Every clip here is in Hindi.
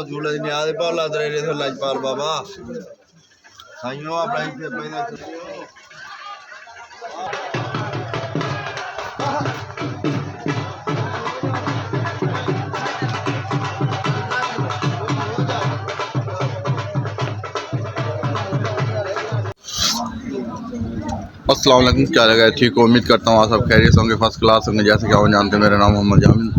झूले लाजपाल बाबा साइयों अस्सलाम वालेकुम, क्या लगा ठीक हो। उम्मीद करता हूँ आप सब खैरियत होंगे, फर्स्ट क्लास होंगे। जैसे कि आप जानते हैं, मेरा नाम मोहम्मद जामिल,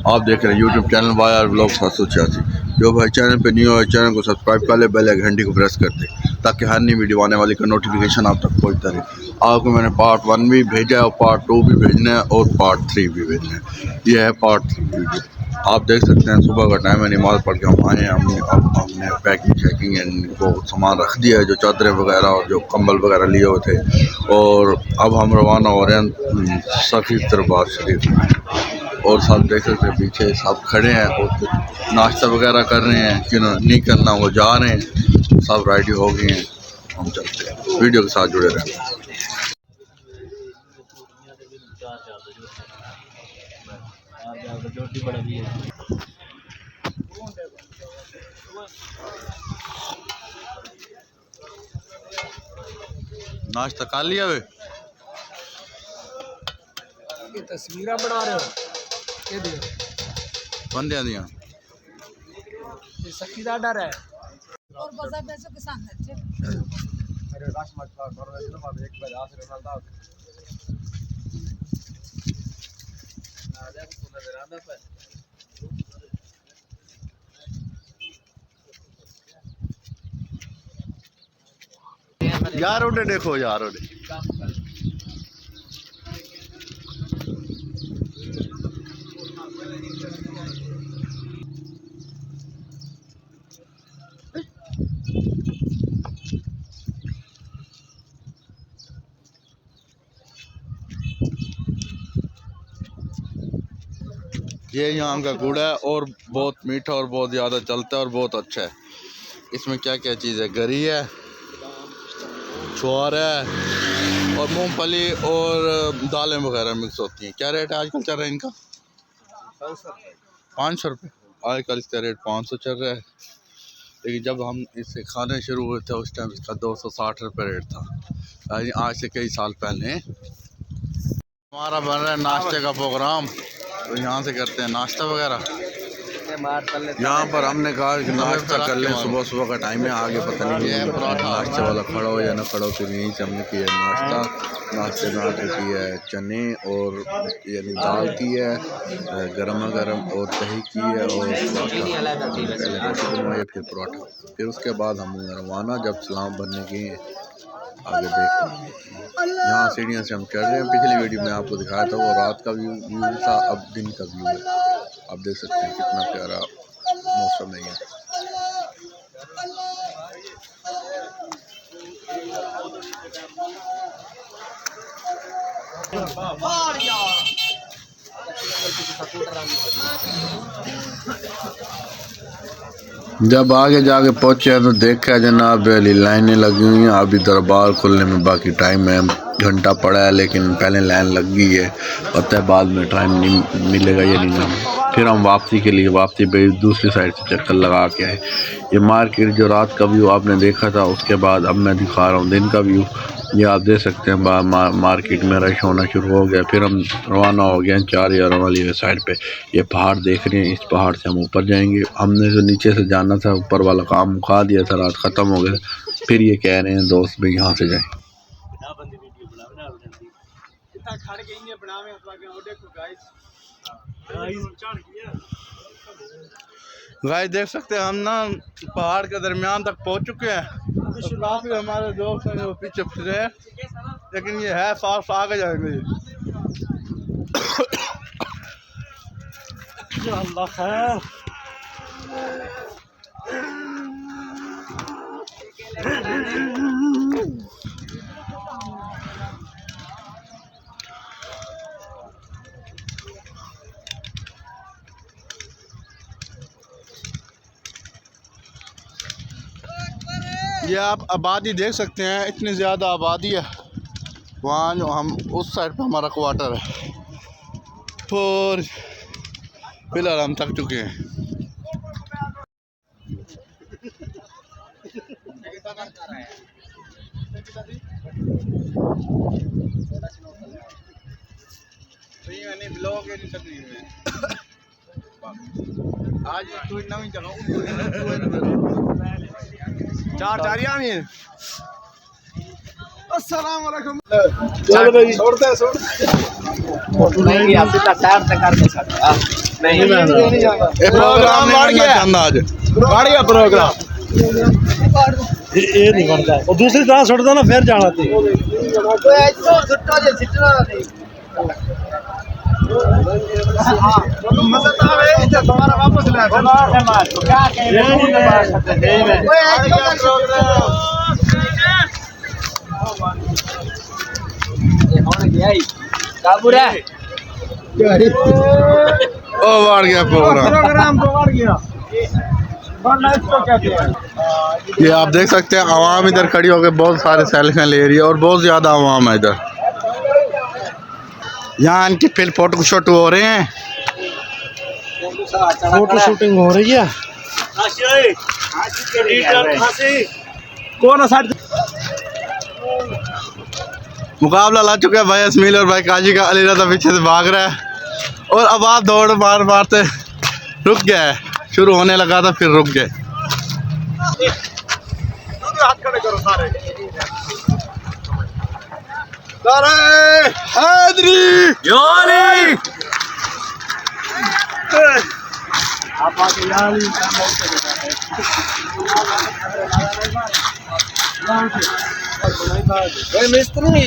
आप देख रहे हैं यूट्यूब चैनल वायर व्लॉग 786। जो भाई चैनल पे न्यू है, चैनल को सब्सक्राइब कर ले, बेल घंटी को प्रेस कर दे ताकि हर नई वीडियो आने वाली का नोटिफिकेशन आप तक पहुँचता रहे। आपको मैंने पार्ट 1 भी भेजा है और पार्ट 2 भी भेजना है और पार्ट 3 भी भेजना है। यह है पार्ट 3 वीडियो। आप देख सकते हैं सुबह का टाइम है, नमाज़ पढ़ के हम आए हैं। हमने पैकिंग शैकिंग को सामान रख दिया है, जो चादरें वगैरह और जो कंबल वगैरह लिए हुए थे। और अब हम रवाना हो रहे हैं सफ़ी दरबार शरीफ में। और सब देख सकते हैं पीछे सब खड़े हैं और कुछ नाश्ता वगैरह कर रहे हैं, जिन्होंने नहीं करना वो जा रहे हैं। सब रेडी हो गए हैं, हम चलते हैं। वीडियो के साथ जुड़े रहें। नाश्ता कर लिया वे? ये तस्वीरें बना रहे हो ये देखो बंदे दिया ये सखी दा डर है और बसा पैसे किसान अच्छे अरे राश मत कर और वैसे ना एक बार आखिर में डाल ना दे तो नजर आंदा पे यार उन्हें देखो यार उन्हें ये यहाँ का गुड़ है और बहुत मीठा और बहुत ज़्यादा चलता है और बहुत अच्छा है। इसमें क्या क्या चीज़ है, गरी है, ज्वार है और मूंगफली और दालें वगैरह मिक्स होती हैं। क्या रेट है आजकल चल रहा है इनका? 500 रुपये। आजकल इसका रेट 500 चल रहा है, लेकिन जब हम इसे खाने शुरू हुए थे उस टाइम इसका 260 रुपये रेट था, आज से कई साल पहले। हमारा बन रहा है नाश्ते का प्रोग्राम, तो यहाँ से करते हैं नाश्ता वगैरह। यहाँ पर हमने कहा कि नाश्ता कर लें, सुबह सुबह का टाइम है, आगे पता नहीं है नाश्ते वाला खड़ा हो या ना खड़ा हो। फिर यहीं से हमने किया नाश्ता। नाश्ते में आटे की है चने और यानी दाल की है, गर्मा गर्म और दही की है और पराठा, फिर पराठा। फिर उसके बाद हम रवाना, जब सलाम बनने की आगे देखते हैं। यहाँ सीढ़ियों से हम चढ़ रहे हैं। पिछली वीडियो में आपको दिखाया था वो रात का व्यू था, अब दिन का व्यू है। आप देख सकते हैं कितना प्यारा मौसम है ये। जब आगे जाके पहुंचे तो देखा जनाब लाइनें लगी हुई हैं। अभी दरबार खुलने में बाकी टाइम है, घंटा पड़ा है, लेकिन पहले लाइन लग गई है। पता है बाद में टाइम नहीं मिलेगा या नहीं। फिर हम वापसी के लिए वापसी पे दूसरी साइड से चक्कर लगा के आए। ये मार्केट जो रात का व्यू आपने देखा था, उसके बाद अब मैं दिखा रहा हूँ दिन का व्यू। ये आप देख सकते हैं मार्केट में रश होना शुरू हो गया। फिर हम रवाना हो गए 4000 वाली साइड पे। ये पहाड़ देख रहे हैं, इस पहाड़ से हम ऊपर जाएंगे। हमने जो नीचे से जाना था, ऊपर वाला काम मुका दिया था, रात ख़त्म हो गया। फिर ये कह रहे हैं दोस्त भाई यहाँ से जाएँ। गाइस देख सकते हैं हम ना पहाड़ के दरमियान तक पहुंच चुके हैं। तो काफी हमारे दोस्त हैं जो पीछे फिरे हैं, लेकिन ये है साफ आगे जाएंगे। अल्लाह खैर। ये आप आबादी देख सकते हैं, इतनी ज़्यादा आबादी है। वहाँ जो हम उस साइड पे हमारा क्वार्टर है और फिलहाल हम थक चुके हैं। आज कोई नवी जगह अस्सलाम वालेकुम। चलो भाई छोड़ते हैं नहीं आप सीधा टायर तक कर सकते नहीं प्रोग्राम बढ़ गया आज, बढ़ गया प्रोग्राम। ये नहीं बनता और दूसरी तरह छोड़ दो ना फिर जाना थी तुम्हारा वापस ओ बढ़ गया प्रोग्राम। प्रोग्राम तो बढ़ गया। ये आप देख सकते हैं आवाम इधर खड़ी होकर बहुत सारे सेल्फियाँ ले रही है और बहुत ज़्यादा आवाम है इधर। यहाँ इनकी फिर फोटो शूट हो रहे हैं। फोटो शूटिंग हो रही है। कौन साइड मुकाबला ला चुका है भाई असमील और भाई काजी का। अली रज़ा पीछे से भाग रहा है और अब आप दौड़ मार मारते रुक गया है। शुरू होने लगा था फिर रुक गए। हाथ खड़े करो सारे। हैदरी जोली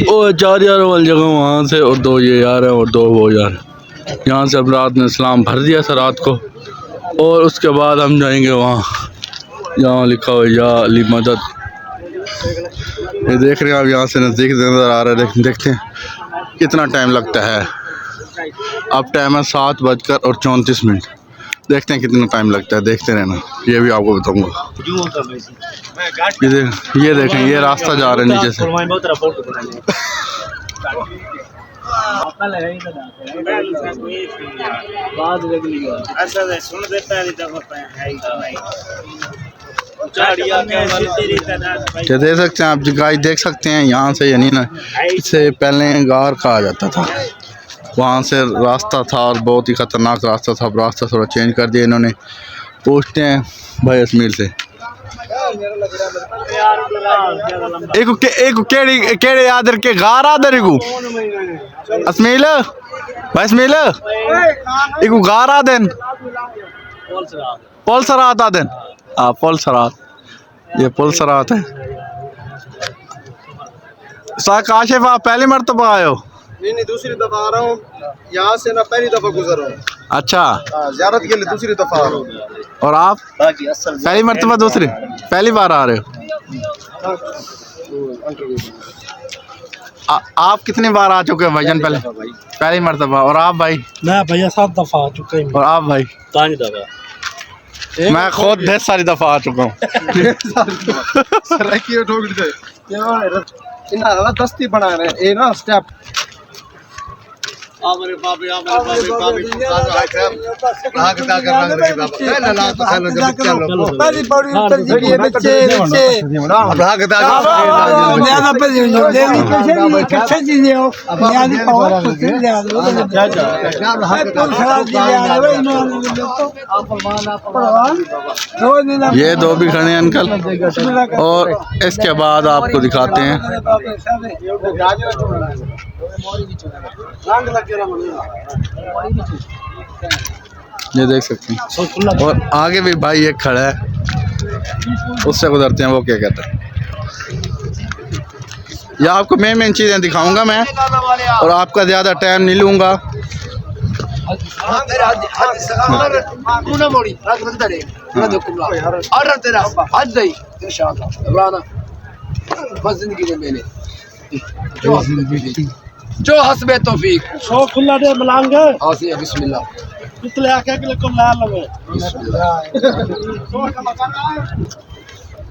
ओ 4 यार वाली जगह वहाँ से और 2 ये यार है और 2 वो यार। यहाँ से अब रात ने इस्लाम भर दिया था रात को और उसके बाद हम जाएंगे वहाँ जहाँ लिखा हुआ या अली मदद। ये देख रहे हैं आप यहाँ से नज़दीक नज़र आ रहा है। देखते हैं कितना टाइम लगता है। अब टाइम है 7:34। देखते हैं कितना टाइम लगता है। देखते रहना, ये भी आपको बताऊंगा। ये देखें ये रास्ता जा रहा है नीचे से। क्या देख सकते हैं आप गाइस, देख सकते हैं यहाँ से यानी ना इससे पहले गार कहा जाता था। वहाँ से रास्ता था और बहुत ही ख़तरनाक रास्ता था। अब रास्ता थोड़ा चेंज कर दिया इन्होंने। पूछते हैं भाई असमील से एक केड़े आदर के गार आदर असमील भाई असमील एक गार आदन पुलसरात आदन। हाँ पुलसरात, ये पुलसरात है। काशिफ आप पहली मरतबा आए हो? नहीं दूसरी दफा आ रहा हूँ। यहाँ से ना पहली दफा गुजर रहा हूँ। अच्छा ज़ियारत के लिए दूसरी दफा आ रहा हूँ। और आप पहली मरतबा दूसरी पहली बार आ रहे हो? आप कितनी बार आ चुके हो भाईजान? पहली मरतबा। और आप भाई? मैं भैया 7 दफा आ चुका हूँ। और आप भाई? 5 दफा। मैं खुद 10 सारी दफा आ चुका हूँ। दस्ती बना रहे हैं ना स्टेप। ये 2 भी खड़े हैं अंकल और इसके बाद आपको दिखाते हैं। ये देख सकते हैं और आगे भी भाई एक खड़ा है, उससे गुजरते हैं। वो क्या कहता है? ये आपको मेन चीज़ें दिखाऊंगा मैं और आपका ज़्यादा टाइम नहीं लूँगा। जो हसबे तौफीक सो खुला दे मलांगे आसिया बिस्मिल्लाह इतने आके के को ला लवे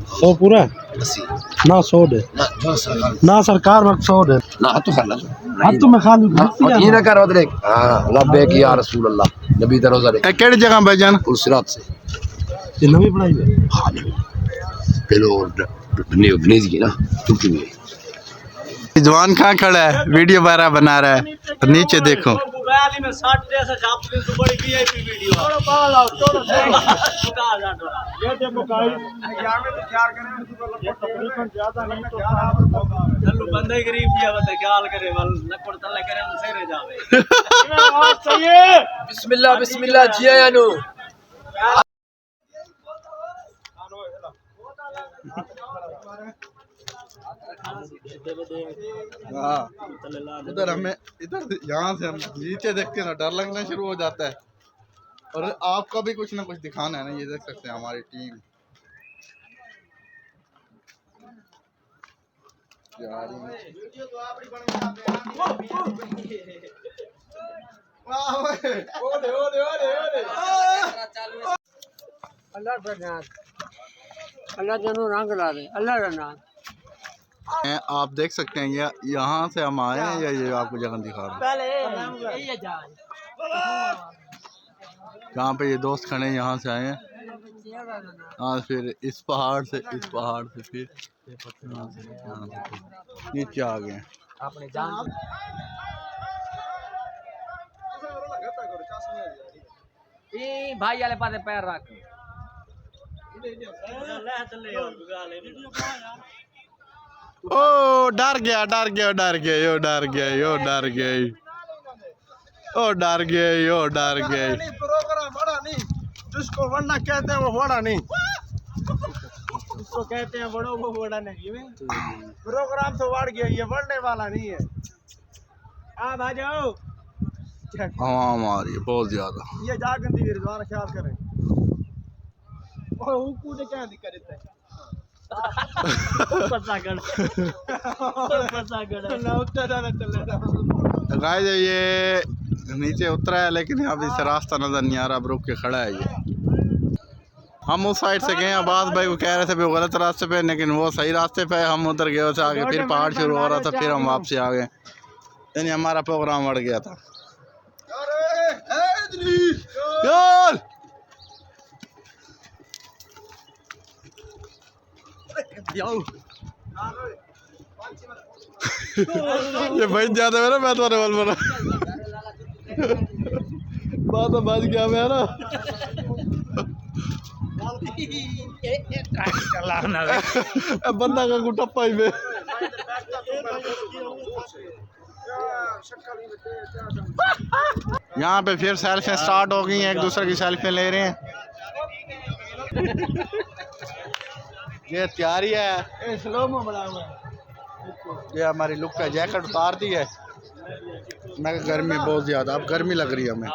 100 पूरा 80 ना 100 दे ना जो सरकार ना सरकार वक्त 100 दे ना तो खाना अब तो मैं खा लूँ ये ना कर उधर हां लब्बैक या रसूल अल्लाह नबी दा रोजा रे केड़ी जगह भाईजान? पुलसिरात से ये नवी बनाई है हां पेलो बनीज की ना टूटी हुई जवान कहाँ खड़ा है, वीडियो बारह बना रहा है, और नीचे देखो मोबाइल में 60 जैसा छाप दी तो बड़ी वीआईपी वीडियो ये देखो गाइस यहाँ में तो क्या करें ये तकरीबन ज्यादा नहीं तो चलो बंदे गरीब किया बता क्या हाल करे वल लकड़ तले करे हम सही रह जावे आवाज चाहिए बिस्मिल्लाह बिस्मिल्लाह जिया यानो उधर हमें इधर यहाँ से हम नीचे देखते हैं ना डर लगना शुरू हो जाता है। और आपका भी कुछ ना कुछ दिखाना है ना, ये देख सकते हैं हमारी टीम अल्लाह जनो रंग ला दे अल्लाह का नाम आप देख सकते हैं ये यहाँ से हम आए हैं या ये आपको जगह दिखा रहे हैं जहाँ पे ये दोस्त खड़े हैं, यहाँ से आए हैं। हाँ फिर इस पहाड़ से फिर यहाँ से नीचे आ गए हैं। अपने जान ए भाई वाले पासे पैर रख ओ डर गया प्रोग्राम बड़ा नहीं, जिसको वरना कहते हैं वो बड़ा नहीं, उसको कहते हैं बड़ो वो बड़ा नहीं प्रोग्राम तो बढ़ गया, ये बढ़ने वाला नहीं है। आ आ जाओ हवा हमारी बहुत ज्यादा। ये जागंदी भी रिजवान ख्याल करें और कूदे क्या दिक्कत है गाइस ये नीचे उतरा है लेकिन अभी से रास्ता नजर नहीं आ रहा, अब रुक के खड़ा है ये। हम उस साइड से गए, अब्बास भाई को कह रहे थे भी गलत रास्ते पे, लेकिन वो सही रास्ते पे, हम उधर गए उसे आगे, फिर पहाड़ शुरू हो रहा था, फिर हम वापसी आ गए, यानी हमारा प्रोग्राम बढ़ गया था यार। ये भाई ज्यादा है ना, मैं तो बोल बोला बात बच गया मैं ना बंदा का गुटप्पा ही में यहाँ पे फिर सेल्फी स्टार्ट हो गई हैं, एक दूसरे की सेल्फी ले रहे हैं। ये तैयारी है, स्लोमो बना हुआ है। ये हमारी लुक का जैकेट उतार दी है। मैं गर्मी बहुत ज़्यादा, अब गर्मी लग रही है हमें।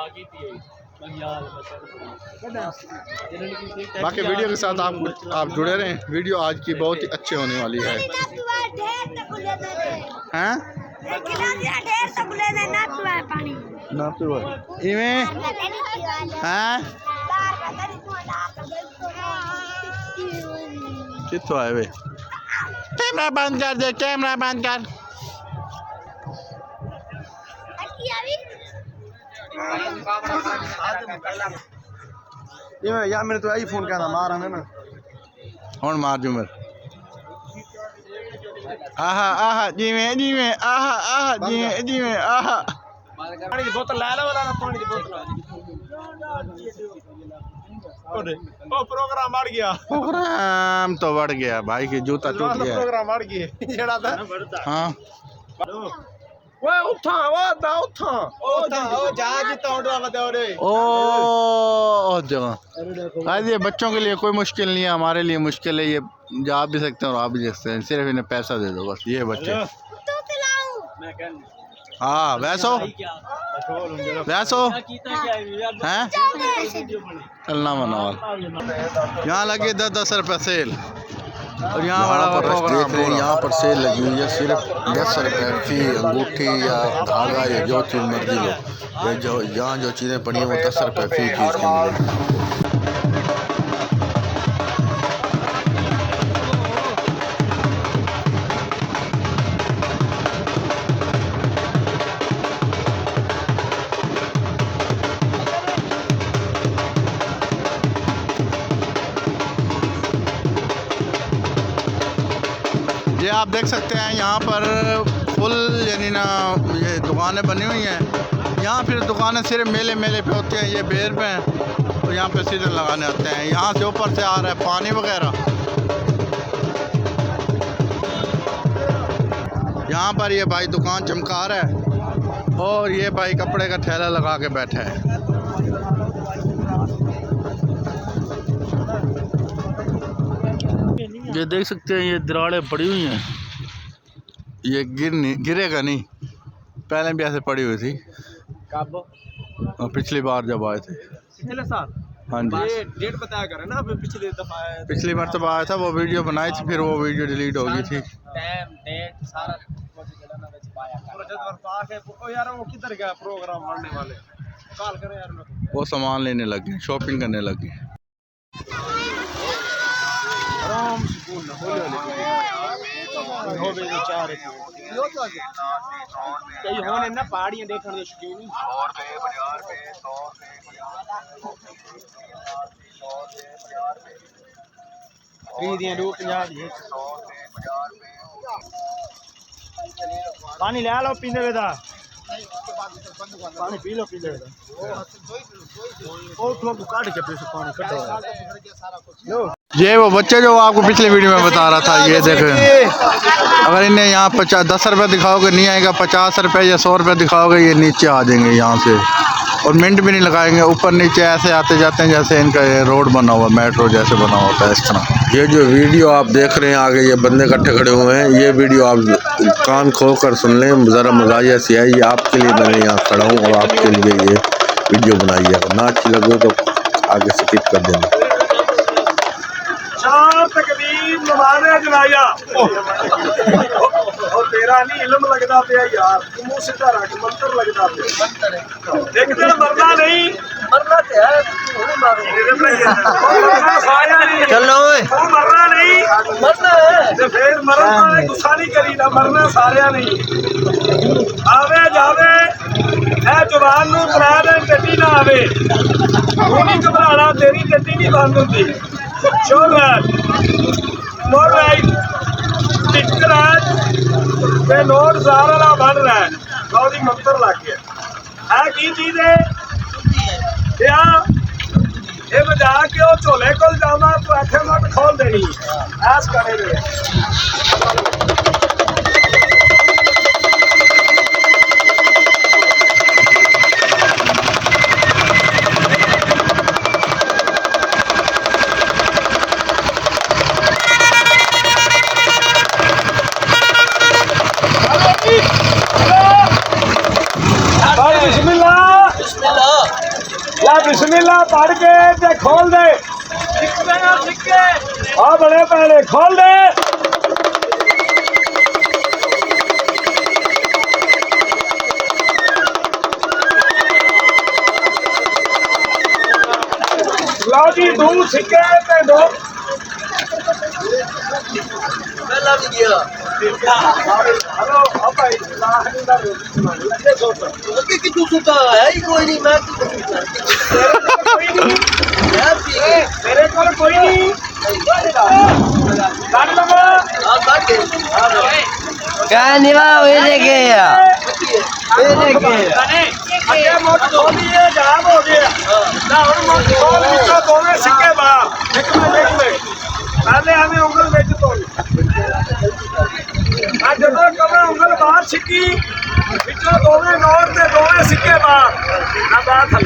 बाकी वीडियो के साथ आप जुड़े रहें, वीडियो आज की बहुत ही अच्छी होने वाली है। हैं? ना पियो इवें हैं? कित्थों आए वे? कैमरा बंद कर दे, कैमरा बंद कर। ये यार मैंने तो आईफोन का ना मारा है ना, हुन मार जू मेरे। आहा आहा जीवे आहा आहा जीवे आहा। पानी की बोतल ला लो, वाला पानी की बोतल। ओ प्रोग्राम बढ़ गया, प्रोग्राम तो बढ़ गया भाई की जूता टूट गया। प्रोग्राम बढ़ गया जेड़ा था। हाँ ओए उठा ओ जहाज तो उड़ा मत रे। ओ जगह आज ये बच्चों के लिए कोई मुश्किल नहीं है, हमारे लिए मुश्किल है। ये जा भी सकते हैं और आ भी सकते हैं, सिर्फ इन्हें पैसा दे दो बस। ये बच्चे हाँ वैसो हैं चलना मनावल। यहाँ लगे 10-10 रुपये सेल, और यहाँ बड़ा देख रहे हैं, यहाँ पर सेल लगी हुई है। सिर्फ 10 रुपये फी अंगूठी या धागा या जो चीज़ मर्जी लो, जो यहाँ जो चीज़ें पड़ी हैं वो 10 रुपये फी चीज़ के लिए। आप देख सकते हैं यहाँ पर फुल यानी ना ये दुकानें बनी हुई हैं। यहाँ फिर दुकानें सिर्फ मेले मेले पे होती हैं। ये बेर पे हैं तो यहाँ पे सीजन लगाने आते हैं। यहाँ से ऊपर से आ रहा है पानी वगैरह। यहाँ पर ये भाई दुकान चमका रहा है और ये भाई कपड़े का थैला लगा के बैठा है। ये देख सकते हैं ये दरारें पड़ी हुई हैं। ये गिरेगा नहीं, पहले भी ऐसे पड़ी हुई थी कब? पिछली बार जब आए थे। पिछले साल? हाँ जी, ये डेट बताया करें ना। अभी पिछली दफा आया था। पिछली मरतबा आया था, वो वीडियो बनाई थी, फिर वो वीडियो डिलीट हो गई थी। टाइम डेट सारा कुछ जगह ना ਵਿੱਚ ਪਾਇਆ ਕਰ। जब वर्षा है ओ यार वो किधर गया प्रोग्राम मारने वाले? कॉल करें यार मेरे को। वो सामान लेने लगे, शॉपिंग करने लगे। आराम सुकून ना होले होले हो गए चार कई होने ना पहाड़ियां देखने के शौकीन नहीं। 100 रुपए 50 रुपए 100 रुपए खरीदियां 250 दी 100 रुपए 50 रुपए। पानी ले लो पीने वेदा, पानी पी लो पीने वेदा। ओ तो काट के पैसे पानी कटो लो। ये वो बच्चे जो आपको पिछले वीडियो में बता रहा था, ये देखें। अगर इन्हें यहाँ 10 रुपये दिखाओगे नहीं आएगा, 50 रुपये या 100 रुपये दिखाओगे ये नीचे आ जाएंगे यहाँ से, और मिनट भी नहीं लगाएंगे। ऊपर नीचे ऐसे आते जाते हैं जैसे इनका ये रोड बना हुआ, मेट्रो जैसे बना होता है, इस तरह। ये जो वीडियो आप देख रहे हैं आगे ये बंदे इकट्ठे खड़े हुए हैं, ये वीडियो आप कान खोल कर सुन लें, ज़रा मज़ाहिया सी है। ये आपके लिए मैंने यहाँ खड़ा हूँ और आपके लिए ये वीडियो बनाई है। अगर ना अच्छी लगे तो आगे स्किप कर देना। तकदीर नमाज़े जनाया और तेरा नहीं इल्म लगदा पिया यार, तू मुंह सीधा रख, मंत्र लगदा पिया। एक दिन मरना नहीं, मरना ते है चलो ओए, तू मरना नहीं, मरना है ते फिर मरना है। गुस्सा नहीं करी ना, मरना सारिया नहीं। आवे जावे ए जुबान नूं करा दे, टट्टी ना आवे। तू नहीं घबराना, तेरी टट्टी नहीं बंद होती। Sure man, more right, टिकर है ते नोट सारा बन रहा है। लौदी मंत्र लग गया है की चीज है या ये बजा के वो झोले को जाना तो आखे मत खोल देनी ऐस करे। बिस्मिल्लाह पढ़ के ते खोल दे, हाँ बड़े पहले खोल दे। लो जी 2 सिक्के ते 2 हेलो अब भाई कि तू सुता है ही कोई नहीं। मैं मेरे को कोई नहीं काट लगा क्या निवा हुए देखे अगे मोट खोली है, जाम हो गया ना। और मोट खोल के दोनों सिक्के बाहर एक मिनट पहले हमें उंगल बेच तो आज जब कमरा उंगल बाहर छिकी पिछले दोनों नोट ते दोनों सिक्के बाहर ना बात हल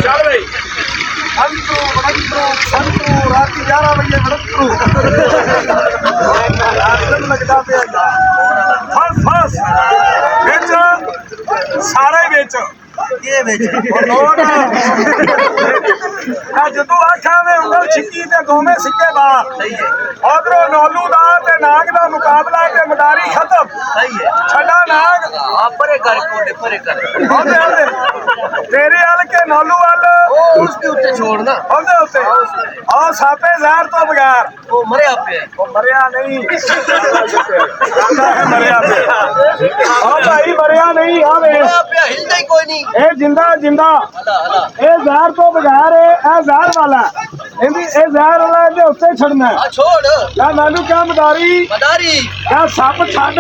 चल भाई संतू रात 11 बजे लगता पे फस बेच सारे बेच ये बेच जो आखा में उंगल छिकी ते दोवें सिक्के बाहर। उधरों नौलू दा ते नाग दा मुकाबला ते मदारी खत्म। छड़ा नाग परे कर कोटे परे कर तेरे वाल के नौलू वाल उसके ऊपर छोड़ना उनके ऊपर और सापे जहर तो बगैर वो मरिया पे वो मरिया नहीं मरिया पे हाँ भाई मरिया नहीं। हाँ हिलता ही कोई नहीं, ए जिंदा जिंदा ए जहर तो बगैर है, ए जहर वाला ਇਹਦੀ ਇਹ ਜ਼ਹਿਰ ਵਾਲਾ ਇਹਦੇ ਉੱਤੇ ਛੱਡਣਾ ਹੈ। छोड़ ਕਿਆ ਮੈਨੂੰ ਕਿਆ ਮਦਾਰੀ मदारी ਕਿਆ ਸੱਪ ਛੱਡ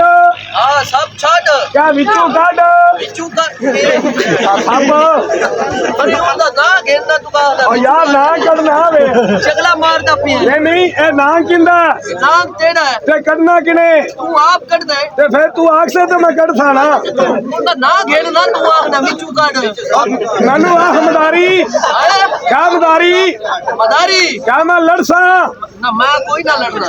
हाँ सब छाट ਕਿਆ ਵਿੱਚੋਂ ਕੱਢ बिच्छू का ਆ ਸੱਪ अरे ओदा ना घेरना तुका ਓ ਯਾਰ ਨਾ ਕੱਢਣਾ ਵੇ चगला मारदा पिए ਨਹੀਂ ਇਹ ਨਾ ਕਿੰਦਾ नाम तेरा है ਤੇ ਕੱਢਣਾ ਕਿਨੇ तू आप कट दे ਤੇ ਫਿਰ ਤੂੰ ਆਖਸੇ ਤੇ ਮੈਂ ਕੱਢ ਸਾਣਾ ओदा ना घेरना तू आखना बिच्छू काट ਮੈਨੂੰ ਆਹ ਮਦਾਰੀ ਕਿਆ ਮਦਾਰੀ मदारी ਕਿਆ ਮੈਂ ਲੜਸਾਂ ना मैं कोई ना लड़ना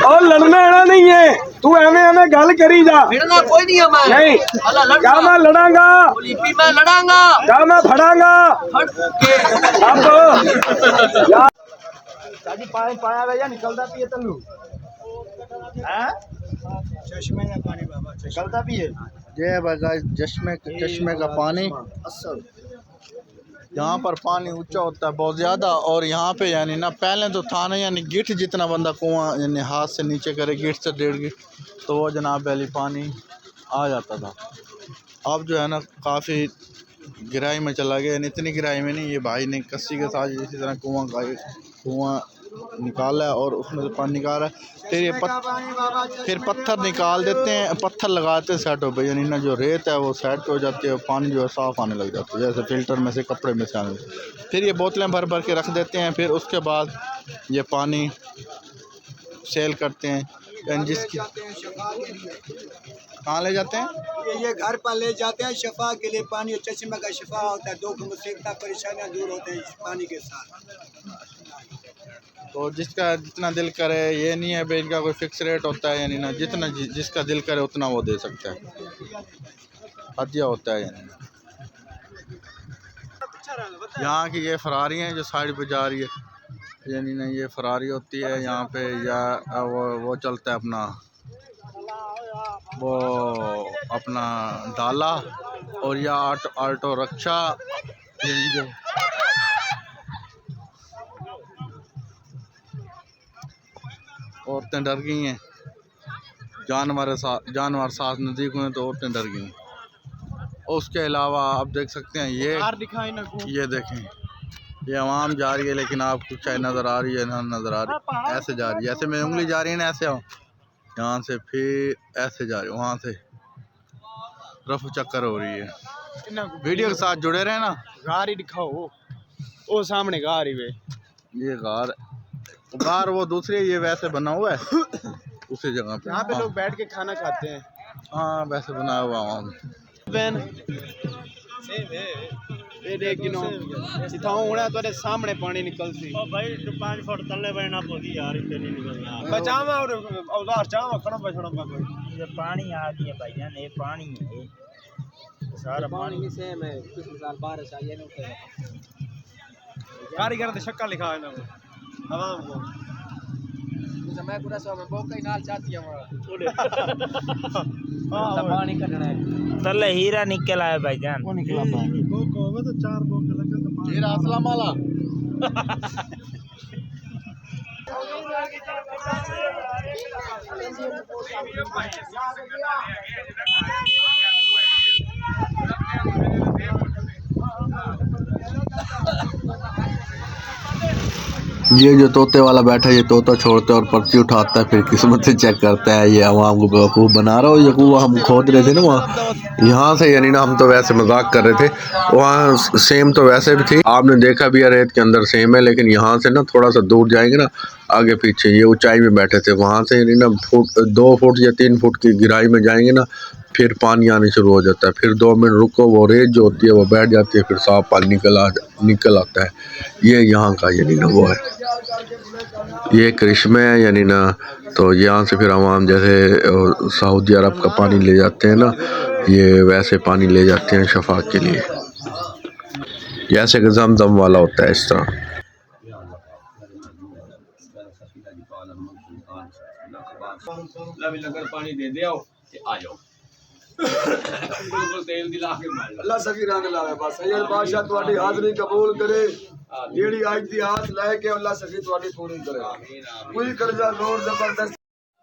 ਉਹ ਲੜਨਾ ਆਣਾ ਨਹੀਂ ਹੈ ਤੂੰ ਐਵੇਂ ਐਵੇਂ ਗੱਲ ਕਰੀ ਜਾ भिड़ना कोई नहीं है मैं नहीं अल्लाह ਕਿਆ लड़ना ਮੈਂ ਲੜਾਂਗਾ लिपि मैं लड़ांगा ਕਿਆ ਮੈਂ ਫੜਾਂਗਾ फट के ਸੱਪ ਯਾਰ ਸਾਡੀ ਪਾਣੀ ਪਾਇਆ ਵੇ ਜਾਂ ਨਿਕਲਦਾ ਪੀਏ ਤੈਨੂੰ ਹੈ चश्मे में पानी बाबा ਨਿਕਲਦਾ ਪੀਏ ये है चश्मे का पानी ਅਸਲ यहाँ पर पानी ऊंचा होता है बहुत ज़्यादा और यहाँ पे यानी ना पहले तो था ना यानी गिठ जितना बंदा कुआं यानी हाथ से नीचे करे गिठ से 1.5 गिठ तो वो जनाब पहले पानी आ जाता था। अब जो है ना काफ़ी गहराई में चला गया यानी इतनी गहराई में नहीं, ये भाई ने कस्सी के साथ इसी तरह कुआं निकाला है और उसमें से पानी निकाल रहा है। फिर ये फिर पत्थर निकाल देते हैं, पत्थर लगाते हैं सेटों पे यानी ना जो रेत है वो सेट पे हो जाती है, पानी जो है साफ़ आने लग जाता है जैसे फ़िल्टर में से कपड़े में से आने। फिर ये बोतलें भर भर के रख देते हैं, फिर उसके बाद ये पानी सेल करते हैं यानी जिसकी कहाँ ले जाते हैं ये घर पर ले जाते हैं शफा के लिए पानी चश्मे का शफा होता है, 2 मुसीबत परेशानियां दूर होते हैं इस पानी के साथ। तो जिसका जितना दिल करे ये नहीं है भाई इनका कोई फिक्स रेट होता है यानी ना जितना जिसका दिल करे उतना वो दे सकता है, हदिया होता है यानी यहाँ की ये फरारी हैं जो साइड पे जा रही है यानी ना ये फरारी होती है यहाँ पे या वो चलता है अपना डाला और या ऑटो रिक्शा औरतें डर गई हैं, जानवर साथ नज़दीक हुए तो औरतें डर गई हैं। और उसके अलावा आप देख सकते हैं ये देखें ये आवाम जा रही है लेकिन आपको चाहे नज़र आ रही है ना नज़र आ रही है, ऐसे जा रही है, ऐसे में उंगली जा रही है ना, ऐसे आओ यहाँ से फिर ऐसे जा रही है, वहाँ से रफू चक्कर हो रही है। वीडियो के साथ जुड़े रहे ना। गार ही दिखाओ वो सामने गार ही वे ये गार वो दूसरी है, ये वैसे बना हुआ है उसी जगह पे यहाँ पे लोग बैठ के खाना खाते हैं। हाँ वैसे बना हुआ बहन ये देख गिनो इथाओ होना तो सामने पानी निकल सी ओ भाई 5 फुट तले बैठना पड़ी यार, इतने नहीं निकलना बचावा और औजार चावा खड़ा बचना कोई ये पानी आ गया भाई जान, ये पानी है सारा पानी सेम है। पिछले साल बारिश आई है ना कारीगर ने शक्का लिखा है ना आवाम को मैं पूरा सब बहुत कई नाल चाहती है हमारा पानी कटना है तले हीरा निकल आया भाई जान। वो निकला पानी वो तो 4 बोक लगे तो हीरा असलम वाला ये जो तोते वाला बैठा है ये तोता छोड़ता है और पर्ची उठाता है फिर किस्मत से चेक करता है ये आवाम को बेवकूफ़ बना रहा हो। ये कुआं हम खोद रहे थे ना वहाँ, यहाँ से यानी ना हम तो वैसे मजाक कर रहे थे, वहाँ सेम तो वैसे भी थी, आपने देखा भी है रेत के अंदर सेम है, लेकिन यहाँ से ना थोड़ा सा दूर जाएंगे ना आगे पीछे ये ऊंचाई में बैठे थे, वहाँ से यानी ना 2 फुट या 3 फुट की गहराई में जाएंगे ना फिर पानी आने शुरू हो जाता है, फिर 2 मिनट रुको वो रेत जो होती है वो बैठ जाती है, फिर साफ पानी निकल आता है। ये यहाँ का यानी ना वो है, ये करिश्मे है यानी ना। तो यहाँ से फिर आवाम जैसे सऊदी अरब का पानी ले जाते हैं ना, ये वैसे पानी ले जाते हैं शफा के लिए, जैसे कि जमजम वाला होता है इस तरह। पानी दे दे आओ आ जाओ तेल दिला के मार अल्लाह सभी रंग लावे बस सैयद बादशाह तुम्हारी हाजिरी कबूल करे, जेड़ी आज दी हाथ लाए के अल्लाह सभी तुम्हारी पूरी करे, कोई कर्जा जोर जबरदस्त।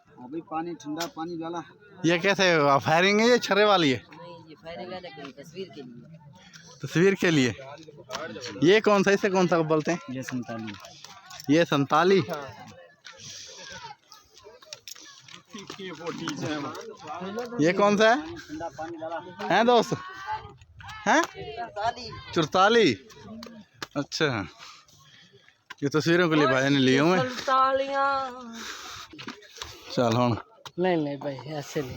अभी पानी ठंडा पानी वाला ये कैसे फायरिंग है, ये छर्रे वाली है? नहीं ये फायरिंग है तस्वीर के लिए। तस्वीर के लिए। ये कौन सा, इसे कौन सा बोलते हैं? ये 47 ये 47। ये कौन सा है दोस्त? हैं 44। अच्छा, ये तस्वीरों के लिए भाई ने लिए हुए। चल हम नहीं भाई ऐसे नहीं।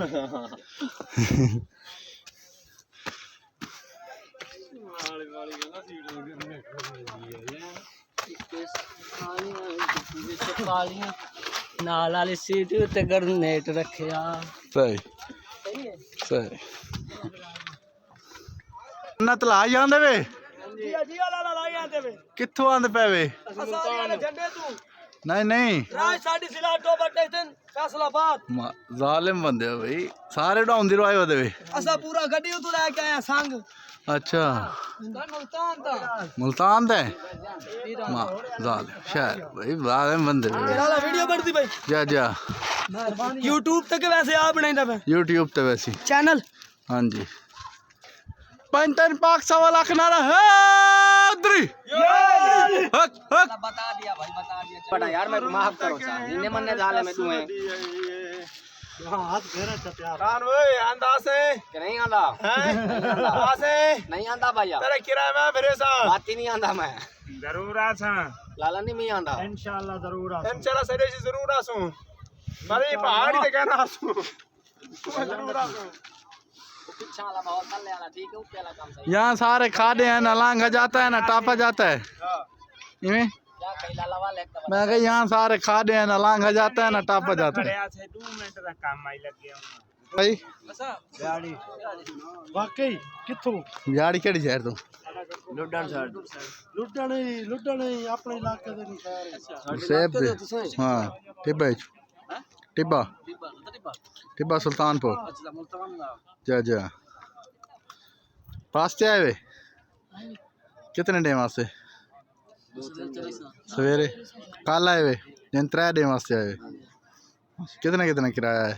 नाल वाली सीट ते गरनेट रखिया। सही सही ना तला जांदे वे जी ला आते वे कित्थों आंदे पे वे? झंडे तू नहीं राज साडी जिला टोबर स्टेशन फैसलाबाद। जालिम बंदे हो भाई, सारे ढाउंदी रो आए होदे वे। असा पूरा गड्डी तो लेके आया संग। अच्छा मुल्तान दे जालिम शहर भाई, जालिम बंदे वे। वीडियो बनती भाई जा यूट्यूब तक वैसे आप बनाइंदा मैं यूट्यूब ते वैसी चैनल। हाँ जी 55 पाक 1.25 लाख नारा है उधरी। हक हक बता दिया भाई, बता दिया। बड़ा यार मैं माफ करो सा, इन्ने मन्ने डाले में तू है हाथ घेरा चप्या कान ओए अंदाज है कि नहीं आंदा? अंदाज है नहीं आंदा भैया, तेरे किराए में मेरे साथ बात ही नहीं आंदा। मैं जरूर आसा लाला नहीं मैं आंदा। इंशाल्लाह जरूर आसा इंशाल्लाह सरे से जरूर आसू। मरे पहाड़ी ते कहना आसू जरूर आसू। पीछे वाला बहुत चलने वाला ठीक है, ऊपर वाला काम सही। यहाँ सारे खाड़े हैं, ना लांघा जाता है ना टापा जाता है। इवें क्या कही लाला वाले एक मैं कहा यहाँ सारे खाड़े हैं, ना लांघा जाता है ना टापा जाता है। बड़े से 2 मिनट दा काम आई लग गया भाई गाड़ी वाकई किथों याड़ी केड़ी शहर तो? लुडन साइड लुटने अपने इलाके दे नहीं सारे सेब दे। हाँ टिब्बा टिब्बा सुल्तानपुर। जा पास से आए वे कितने टाइम वास्ते? सवेरे कल आए वे दिन 3 दिन वास्ते आए वे। कितना किराया है?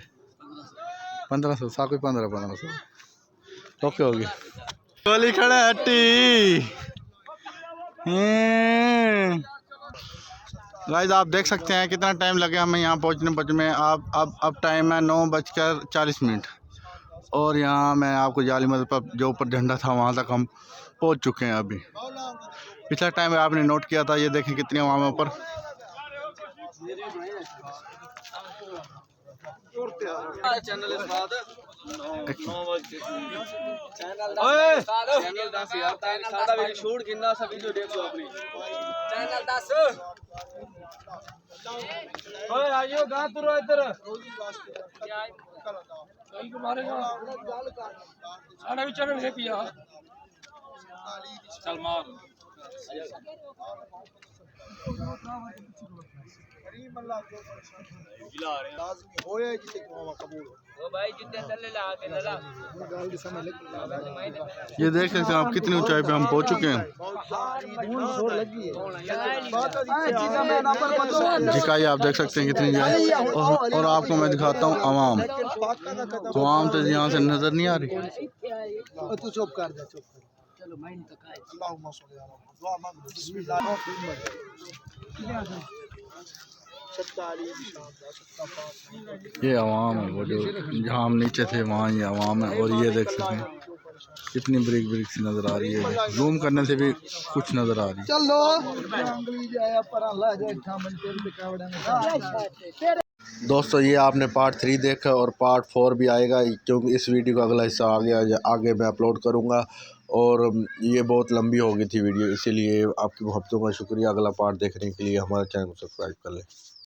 1500 सा कोई 1500 ओके हो गया। गोली खड़ा हट्टी। गाइस आप देख सकते हैं कितना टाइम लगे हमें यहाँ पहुँचने में। अब टाइम है 9:40 और यहाँ मैं आपको जाली मस्जिद पर जो ऊपर झंडा था वहाँ तक हम पहुँच चुके हैं। अभी पिछला टाइम आपने नोट किया था, ये देखें कितनी आवाम है ऊपर। चैनल इस बात चैनल 10 यार सादा वीडियो शूट कितना सा वीडियो देखो अपनी चैनल 10। ओए आइयो गा तुरो इधर साड़ा भी चैनल है पिया सलमान ये देख सकते हैं आप कितनी ऊंचाई पे हम पहुंच चुके हैं। दिखाइए आप देख सकते हैं कितनी जाए। और आपको मैं दिखाता हूँ आवाम तो यहाँ से नजर नहीं आ रही। तू चुप कर दे, चुप कर। चलो माइन तक आए। अल्लाहुम्मा सल्ली अला दुआ मांग लो। बिस्मिल्लाह। ये आवाम है, वो जो जहाँ हम नीचे थे वहाँ ये आवाम है। और ये देख सकते हैं कितनी ब्रिक सी नज़र आ रही है, जूम करने से भी कुछ नज़र आ रही है। चलो दोस्तों ये आपने पार्ट 3 देखा और पार्ट 4 भी आएगा, क्योंकि इस वीडियो का अगला हिस्सा आगे मैं अपलोड करूँगा। और ये बहुत लंबी हो गई थी वीडियो, इसीलिए आपकी मोहब्बतों का शुक्रिया। अगला पार्ट देखने के लिए हमारा चैनल को सब्सक्राइब कर लें।